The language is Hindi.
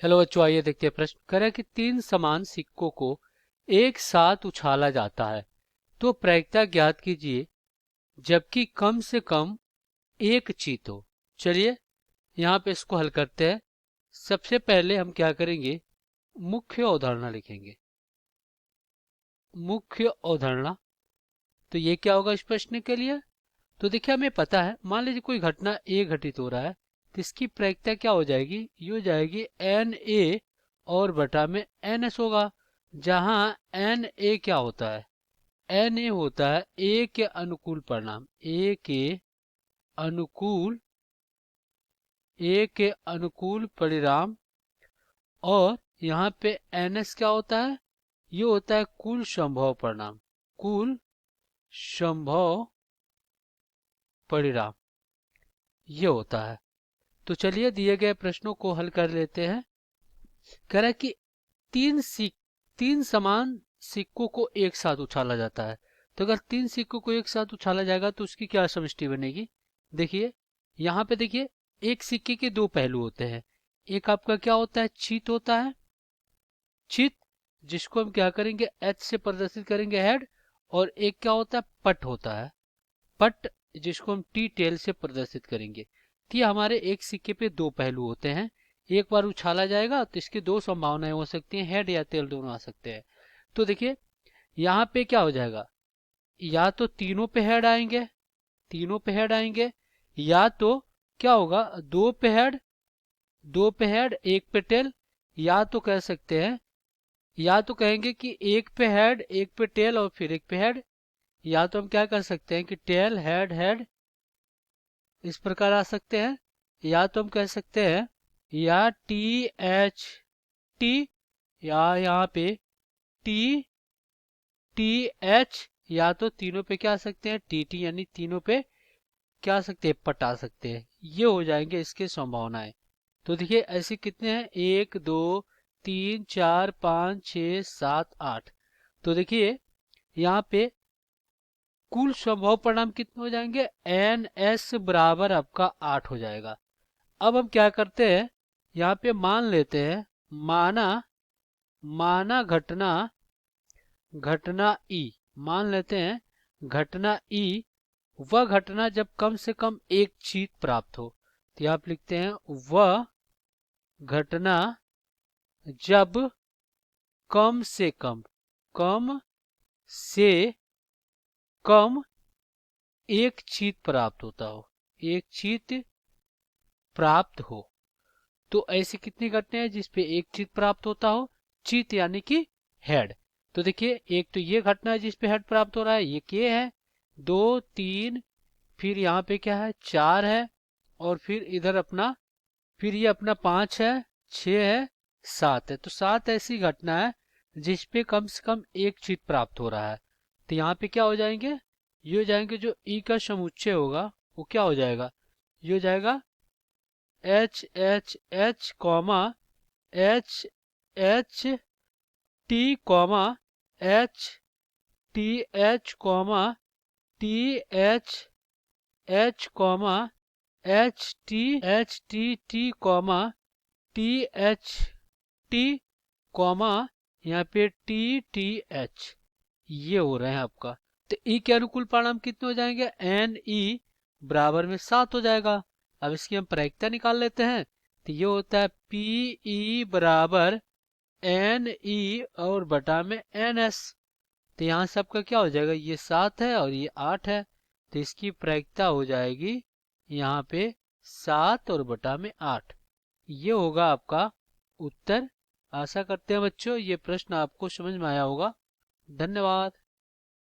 हेलो बच्चों, आइए देखते हैं प्रश्न। करें कि तीन समान सिक्कों को एक साथ उछाला जाता है तो प्रायिकता ज्ञात कीजिए जबकि कम से कम एक चीत हो। चलिए यहाँ पे इसको हल करते हैं। सबसे पहले हम क्या करेंगे, मुख्य अवधारणा लिखेंगे। मुख्य अवधारणा, तो ये क्या होगा इस प्रश्न के लिए। तो देखिए हमें पता है, मान लीजिए कोई घटना ए घटित हो रहा है तो इसकी प्रायिकता क्या हो जाएगी, ये हो जाएगी एन ए और बटा में एन एस होगा। जहां एन ए क्या होता है, एन ए होता है ए के अनुकूल परिणाम, अनुकूल ए के अनुकूल परिणाम। और यहाँ पे एन एस क्या होता है, ये होता है कुल संभव परिणाम, कुल संभव परिणाम ये होता है। तो चलिए दिए गए प्रश्नों को हल कर लेते हैं। कह रहा है कि तीन समान सिक्कों को एक साथ उछाला जाता है। तो अगर तीन सिक्कों को एक साथ उछाला जाएगा तो उसकी क्या समष्टि बनेगी। देखिए यहाँ पे देखिए, एक सिक्के के दो पहलू होते हैं। एक आपका क्या होता है, चित होता है, चित, जिसको हम क्या करेंगे एच से प्रदर्शित करेंगे, हेड। और एक क्या होता है, पट होता है, पट, जिसको हम टी टेल से प्रदर्शित करेंगे। तो ये हमारे एक सिक्के पे दो पहलू होते हैं। एक बार उछाला जाएगा तो इसकी दो संभावनाएं हो सकती हैं, हेड या टेल दोनों आ सकते हैं। तो देखिए यहाँ पे क्या हो जाएगा, या तो तीनों पे हेड आएंगे, तीनों पे हेड आएंगे, या तो क्या होगा, दो पे हेड, दो पे हेड एक पे टेल। या तो कह सकते हैं, या तो कहेंगे कि एक पे हेड एक पे टेल और फिर एक पे हेड। या तो हम क्या कर सकते हैं कि टेल हेड हेड इस प्रकार आ सकते हैं। या तो हम कह सकते हैं या टी एच टी, या यहाँ पे टी टी एच, या तो तीनों पे क्या आ सकते हैं टी टी, यानी तीनों पे क्या आ सकते हैं, पटा सकते हैं। ये हो जाएंगे इसके संभावनाएं। तो देखिए ऐसे कितने हैं, एक दो तीन चार पाँच छ सात आठ। तो देखिए यहाँ पे कुल संभव परिणाम कितने हो जाएंगे, एन एस बराबर आपका 8 हो जाएगा। अब हम क्या करते हैं, यहाँ पे मान लेते हैं, माना माना घटना, घटना ई, मान लेते हैं घटना ई, वह घटना जब कम से कम एक चीज प्राप्त हो। तो यहाँ आप लिखते हैं वह घटना जब कम से कम, कम से कम एक चीज प्राप्त होता हो, एक चीज प्राप्त हो। तो ऐसी कितनी घटनाएं हैं जिसपे एक चित प्राप्त होता हो, चित यानी कि हेड। तो देखिए एक तो ये घटना है जिसपे हेड प्राप्त हो रहा है, ये के है, दो तीन, फिर यहाँ पे क्या है चार है, और फिर इधर अपना, फिर ये अपना पांच है, छ है, सात है। तो सात ऐसी घटना है जिसपे कम से कम एक चित प्राप्त हो रहा है। तो यहाँ पे क्या हो जाएंगे, ये हो जाएंगे जो ई का समुच्चय होगा वो क्या हो जाएगा, ये हो जाएगा H H H comma H H T comma H T H comma T H H comma H T T comma T H T comma यहाँ पे टी टी एच, ये हो रहे हैं आपका। तो ई के अनुकूल परिणाम कितने हो जाएंगे, एन ई बराबर में 7 हो जाएगा। अब इसकी हम प्रायिकता निकाल लेते हैं। तो ये होता है पी ई बराबर एन ई और बटा में एन एस। तो यहाँ सबका क्या हो जाएगा, ये 7 है और ये 8 है। तो इसकी प्रायिकता हो जाएगी यहाँ पे 7 और बटा में 8। ये होगा आपका उत्तर। आशा करते हैं बच्चों ये प्रश्न आपको समझ में आया होगा। धन्यवाद।